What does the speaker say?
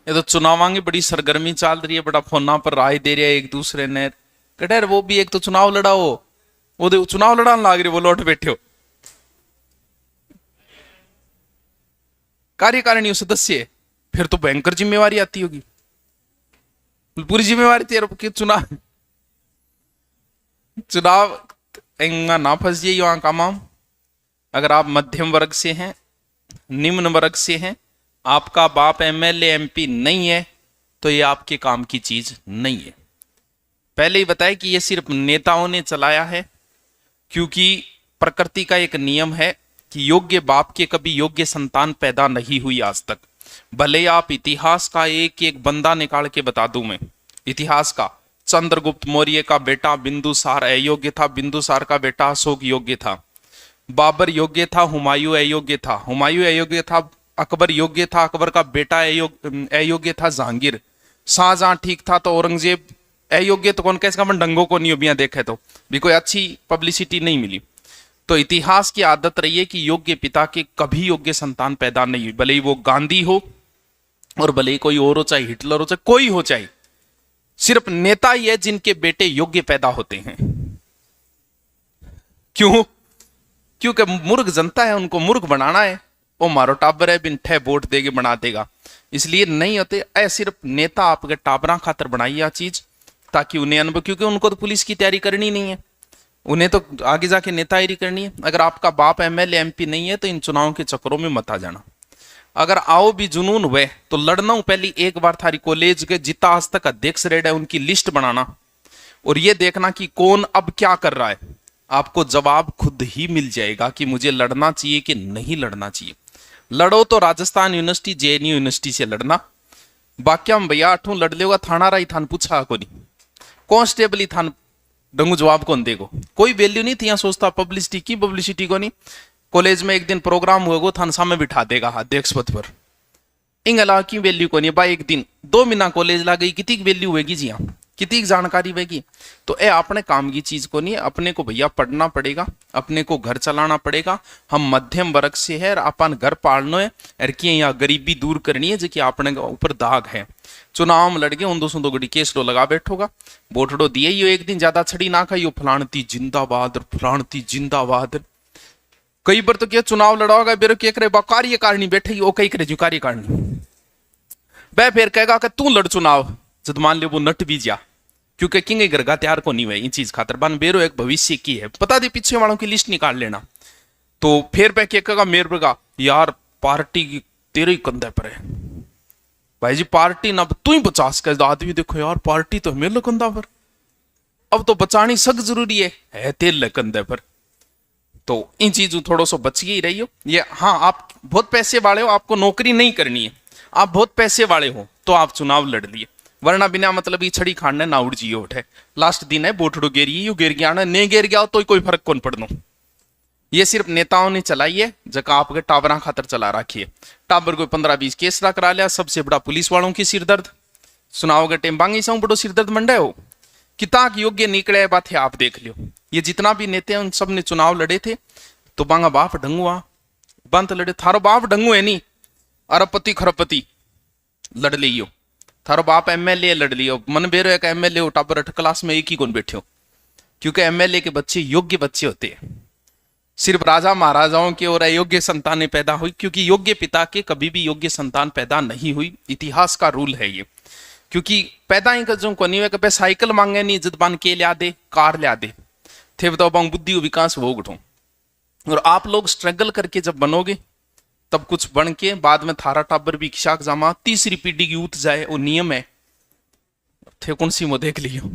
ये तो चुनाव की बड़ी सरगर्मी चल रही है, बड़ा फोना पर राय दे रहे हैं एक दूसरे ने। कटेर वो भी एक तो चुनाव लड़ाओ, वो चुनाव लड़ाने लाग रही, वो लौट बैठे हो। कार्यकारिणी सदस्य, फिर तो भयंकर जिम्मेवारी आती होगी, पूरी जिम्मेवारी तेरे की। चुनाव ना फंस जाइए वहां का माम। अगर आप मध्यम वर्ग से हैं, निम्न वर्ग से हैं, आपका बाप एमएलए एमपी नहीं है, तो ये आपके काम की चीज नहीं है। पहले ही बताया कि ये सिर्फ नेताओं ने चलाया है, क्योंकि प्रकृति का एक नियम है कि योग्य बाप के कभी योग्य संतान पैदा नहीं हुई आज तक। भले आप इतिहास का एक एक बंदा निकाल के बता दूं मैं, इतिहास का, चंद्रगुप्त मौर्य का बेटा बिंदुसार अयोग्य था, बिंदुसार का बेटा अशोक योग्य था, बाबर योग्य था, हुमायूं अयोग्य था, हुमायूं अयोग्य था, अकबर योग्य था, अकबर का बेटा अयोग्य था जहांगीर, शाहजहां ठीक था तो औरंगजेब अयोग्य। तो कौन कैसे डंगों को नहीं बिया देखे तो भी कोई अच्छी पब्लिसिटी नहीं मिली। तो इतिहास की आदत रही है कि योग्य पिता के कभी योग्य संतान पैदा नहीं हुई, भले ही वो गांधी हो और भले ही कोई और हो, चाहे हिटलर हो, चाहे कोई हो, चाहे सिर्फ नेता ही है जिनके बेटे योग्य पैदा होते हैं। क्यों? क्योंकि मूर्ख जनता है, उनको मूर्ख बनाना है। वो मारो टाबर है, बिन ठे वोट देके बना देगा, इसलिए नहीं होते। ऐ सिर्फ नेता आपके टाबरा खातर बनाई यह चीज, ताकि उन्हें अनुभव, क्योंकि उनको तो पुलिस की तैयारी करनी नहीं है, उन्हें तो आगे जाके नेतागिरी करनी है। अगर आपका बाप एमएलए एमपी नहीं है तो इन चुनाव के चक्करों में मत आ जाना। अगर आओ भी जुनून हुए तो लड़ना हूं, पहले एक बार थारी कॉलेज के जितना आज तक अध्यक्ष रेड है उनकी लिस्ट बनाना, और ये देखना कि कौन अब क्या कर रहा है। आपको जवाब खुद ही मिल जाएगा कि मुझे लड़ना चाहिए कि नहीं लड़ना चाहिए। लड़ो तो राजस्थान यूनिवर्सिटी जेएनयू यूनिवर्सिटी से लड़ना, बाकी हम भैया अठू लड़ लेगा थाना राई थान पूछा को नहीं, कांस्टेबल ही थान डंगू जवाब कौन देगो, कोई वैल्यू नहीं थी। यहाँ सोचता पब्लिसिटी की, पब्लिसिटी को नहीं। कॉलेज में एक दिन प्रोग्राम हुएगा, थान सामने बिठा देगा अध्यक्ष पद पर, इंग अलावा की वैल्यू को नहीं। भाई एक दिन 2 महीना कॉलेज ला गई, कितनी वैल्यू होगी जी, यहाँ कितनी जानकारी होगी। तो ए अपने काम की चीज को नहीं, अपने को भैया पढ़ना पड़ेगा, अपने को घर चलाना पड़ेगा। हम मध्यम वर्ग से है, अपन घर पालना है, और यहाँ गरीबी दूर करनी है, जो कि अपने ऊपर दाग है। चुनाव में लड़के उन 200 गड़ी केस लो लगा बैठोगा, वोटड़ो दिए ही एक दिन ज्यादा छड़ी ना खाइयो, फलानती जिंदाबाद, फलानती जिंदाबाद। कई बार तो क्या चुनाव लड़ाओगा बेरो क्या करे, कार्यकारिणी बैठे वो कई करे जो कार्यकारिणी वह फिर कहेगा कि तू लड़ चुनाव, जब मान लो वो नट भी जा, क्योंकि किंग घर का तैयार को नहीं हुआ इन चीज खातर। बन बेरो एक भविष्य की है, बता दे पीछे वालों की लिस्ट निकाल लेना। तो फिर पे क्या कहेगा मेरे का यार पार्टी की तेरे ही कंधे पर है भाई जी, पार्टी ना तू ही 50 का आदमी देखो यार, पार्टी तो मेरे कंधा पर, अब तो बचानी सख्त जरूरी है तेरे कंधे पर। तो इन चीजों थोड़ा सा बच ही रही हो। ये हाँ, आप बहुत पैसे वाले हो, आपको नौकरी नहीं करनी है, आप बहुत पैसे वाले हो तो आप चुनाव लड़ लिए, वरना बिना मतलब ये छड़ी खाने ना उड़ जियो उठे। लास्ट दिन है बोटड़ो गेरी, यू गिर गया ना, नहीं गिर गया तो कोई फर्क कौन पड़नो। ये सिर्फ नेताओं ने चलाई है, जगह आपके टाबरा खातर चला रखी है। टाबर को 15-20 केस करा लिया, सबसे बड़ा पुलिस वालों की सिरदर्द सुनाओगे टेम बांगी से बड़ो सिरदर्द मंडे हो किता योग्य निकले बात है। आप देख लियो, ये जितना भी नेता हैं उन सब ने चुनाव लड़े थे, तो बांगा बाप डंगुआ बंत लड़े, थारो बाप डंगू है नहीं, अरबपति खरबपति लड़ लियो, थारो बाप एमएलए लड़ लियो। मन बेरो एक एमएलए हो, टाबर 8 क्लास में एक ही कौन बैठे हो, क्योंकि एमएलए के बच्चे योग्य बच्चे होते हैं। सिर्फ राजा महाराजाओं के और अयोग्य संतानें पैदा हुई, क्योंकि योग्य पिता के कभी भी योग्य संतान पैदा नहीं हुई। इतिहास का रूल है ये, क्योंकि पैदा ही जो को नहीं हुआ, साइकिल मांगे नहीं इज्जत बन के लिया दे, कार लिया दे थे, बताओ बुद्धि विकास वो उठो। और आप लोग स्ट्रगल करके जब बनोगे तब कुछ बन के बाद में थारा टाबर भी किशाक जामा तीसरी पीढ़ी की यूथ जाए, वो नियम है थे कौन सी वो देख लियो।